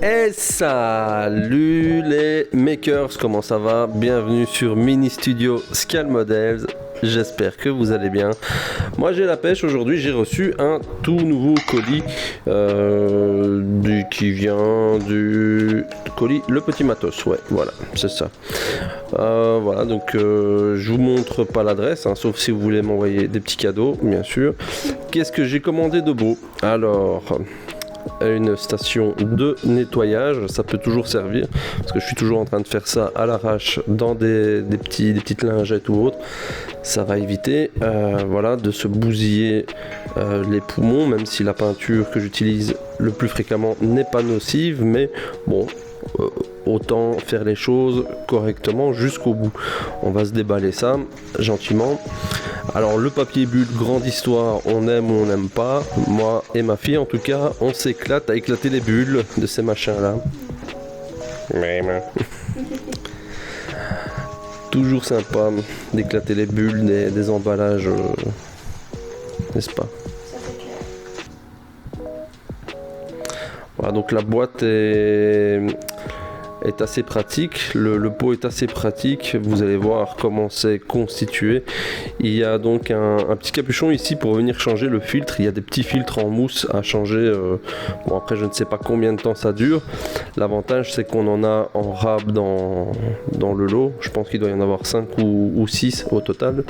Et salut les makers, comment ça va? Bienvenue sur Mini Studio Scal Models. J'espère que vous allez bien. Moi j'ai la pêche aujourd'hui, j'ai reçu un tout nouveau colis qui vient du colis Le Petit Matos. Ouais, voilà, c'est ça. Voilà, donc je vous montre pas l'adresse, hein, sauf si vous voulez m'envoyer des petits cadeaux, bien sûr. Qu'est-ce que j'ai commandé de beau? Alors, une station de nettoyage, ça peut toujours servir parce que je suis toujours en train de faire ça à l'arrache dans des petites lingettes ou autres. Ça va éviter voilà, de se bousiller les poumons, même si la peinture que j'utilise le plus fréquemment n'est pas nocive, mais bon, autant faire les choses correctement jusqu'au bout. On va se déballer ça gentiment. Alors le papier bulle, grande histoire, on aime ou on n'aime pas. Moi et ma fille en tout cas, on s'éclate à éclater les bulles de ces machins là. Toujours sympa d'éclater les bulles des emballages, n'est-ce pas? Voilà, donc la boîte est assez pratique, le pot est assez pratique, vous allez voir comment c'est constitué. Il y a donc un petit capuchon ici pour venir changer le filtre. Il y a des petits filtres en mousse à changer, bon après je ne sais pas combien de temps ça dure. L'avantage c'est qu'on en a en rab dans le lot, je pense qu'il doit y en avoir 5 ou 6 au total.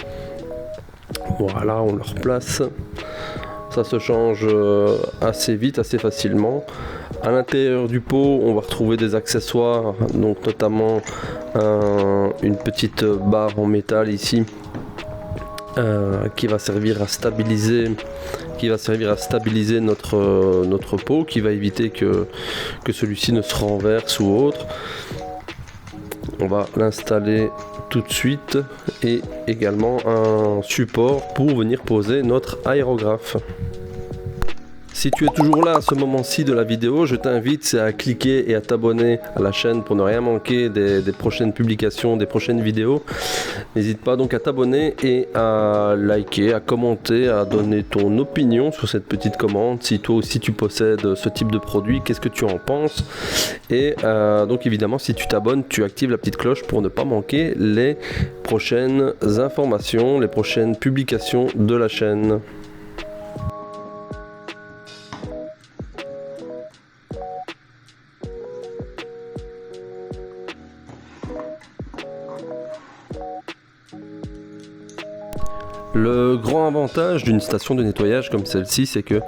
Voilà, on le replace. Ça se change assez vite, assez facilement. À l'intérieur du pot, on va retrouver des accessoires, donc notamment une petite barre en métal ici qui va servir à stabiliser notre pot, qui va éviter que celui-ci ne se renverse ou autre. On va l'installer tout de suite et également un support pour venir poser notre aérographe. Si tu es toujours là à ce moment-ci de la vidéo, je t'invite à cliquer et à t'abonner à la chaîne pour ne rien manquer des prochaines publications, des prochaines vidéos. N'hésite pas donc à t'abonner et à liker, à commenter, à donner ton opinion sur cette petite commande. Si toi aussi tu possèdes ce type de produit, qu'est-ce que tu en penses? Et donc évidemment, si tu t'abonnes, tu actives la petite cloche pour ne pas manquer les prochaines informations, les prochaines publications de la chaîne. Le grand avantage d'une station de nettoyage comme celle-ci, c'est que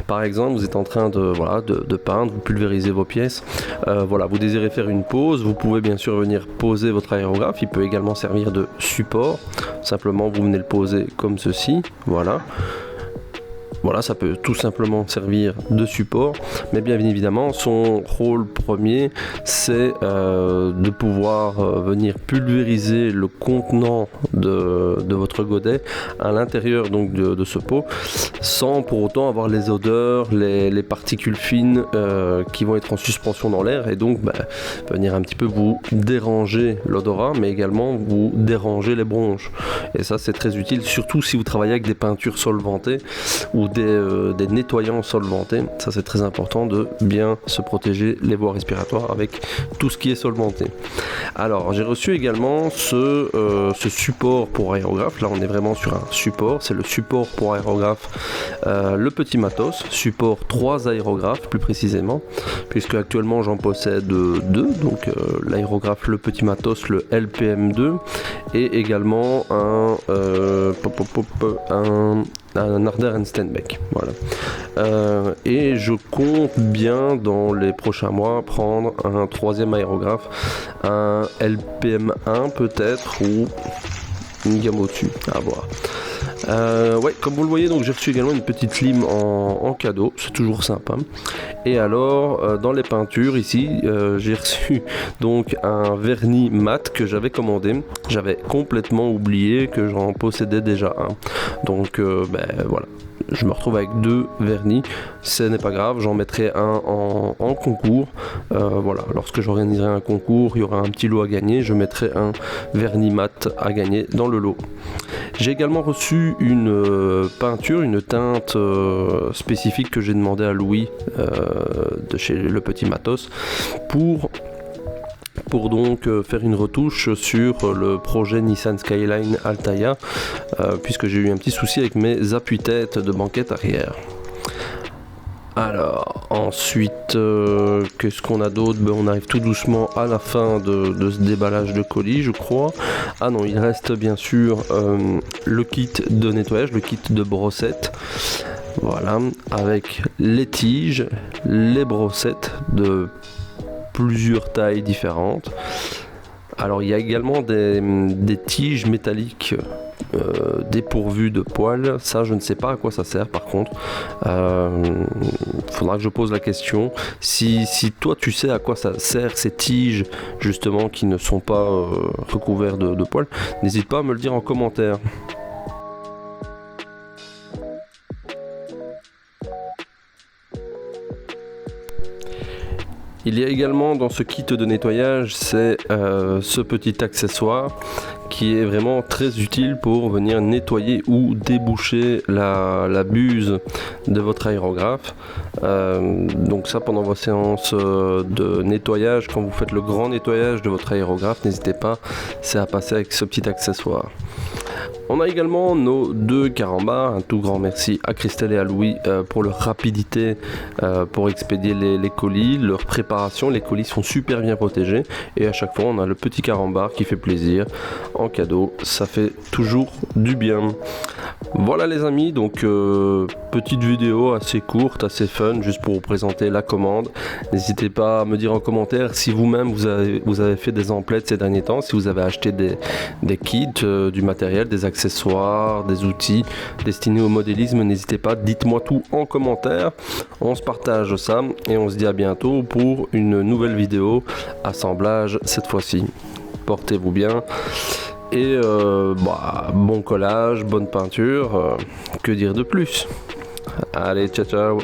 par exemple vous êtes en train de peindre, vous pulvérisez vos pièces, voilà, vous désirez faire une pause, vous pouvez bien sûr venir poser votre aérographe. Il peut également servir de support, simplement vous venez le poser comme ceci, voilà. Voilà, ça peut tout simplement servir de support, mais bien évidemment son rôle premier c'est de pouvoir venir pulvériser le contenant de votre godet à l'intérieur donc de ce pot, sans pour autant avoir les odeurs, les particules fines qui vont être en suspension dans l'air, et donc venir un petit peu vous déranger l'odorat, mais également vous déranger les bronches. Et ça c'est très utile, surtout si vous travaillez avec des peintures solvantées ou des nettoyants solvantés. Ça c'est très important de bien se protéger les voies respiratoires avec tout ce qui est solvanté. Alors j'ai reçu également ce support pour aérographe. Là on est vraiment sur un support, c'est le support pour aérographe Le Petit Matos, support 3 aérographes plus précisément, puisque actuellement j'en possède 2, donc l'aérographe Le Petit Matos, le LPM2, et également un Harder & Steinbeck, voilà. Et je compte bien dans les prochains mois prendre un 3e aérographe, un LPM1 peut-être, ou une gamme au-dessus, à voir. Ouais, comme vous le voyez, donc j'ai reçu également une petite lime en cadeau, c'est toujours sympa. Et alors dans les peintures ici, j'ai reçu donc un vernis mat que j'avais commandé. J'avais complètement oublié que j'en possédais déjà un. Donc voilà, je me retrouve avec 2 vernis. Ce n'est pas grave, j'en mettrai un en concours. Voilà, lorsque j'organiserai un concours, il y aura un petit lot à gagner, je mettrai un vernis mat à gagner dans le lot. J'ai également reçu une peinture, une teinte spécifique que j'ai demandé à Louis de chez Le Petit Matos pour donc faire une retouche sur le projet Nissan Skyline Altaïa, puisque j'ai eu un petit souci avec mes appuis-têtes de banquette arrière. Alors, ensuite, qu'est-ce qu'on a d'autre? On arrive tout doucement à la fin de ce déballage de colis, je crois. Ah non, il reste bien sûr le kit de nettoyage, le kit de brossette. Voilà, avec les tiges, les brossettes de plusieurs tailles différentes. Alors il y a également des tiges métalliques dépourvues de poils. Ça, je ne sais pas à quoi ça sert par contre. Faudra que je pose la question. Si toi tu sais à quoi ça sert ces tiges justement qui ne sont pas recouvertes de poils, n'hésite pas à me le dire en commentaire. Il y a également dans ce kit de nettoyage, c'est ce petit accessoire qui est vraiment très utile pour venir nettoyer ou déboucher la buse de votre aérographe. Donc ça, pendant vos séances de nettoyage, quand vous faites le grand nettoyage de votre aérographe, n'hésitez pas, c'est à passer avec ce petit accessoire. On a également nos 2 carambars. Un tout grand merci à Christelle et à Louis pour leur rapidité pour expédier les colis, leur préparation. Les colis sont super bien protégés et à chaque fois on a le petit carambar qui fait plaisir en cadeau. Ça fait toujours du bien. Voilà les amis, donc petite vidéo assez courte, assez fun, juste pour vous présenter la commande. N'hésitez pas à me dire en commentaire si vous-même vous avez fait des emplettes ces derniers temps, si vous avez acheté des kits, du matériel, des accessoires, des outils destinés au modélisme. N'hésitez pas, dites-moi tout en commentaire. On se partage ça et on se dit à bientôt pour une nouvelle vidéo assemblage cette fois-ci. Portez-vous bien. Et bon collage, bonne peinture, que dire de plus? Allez, ciao ciao.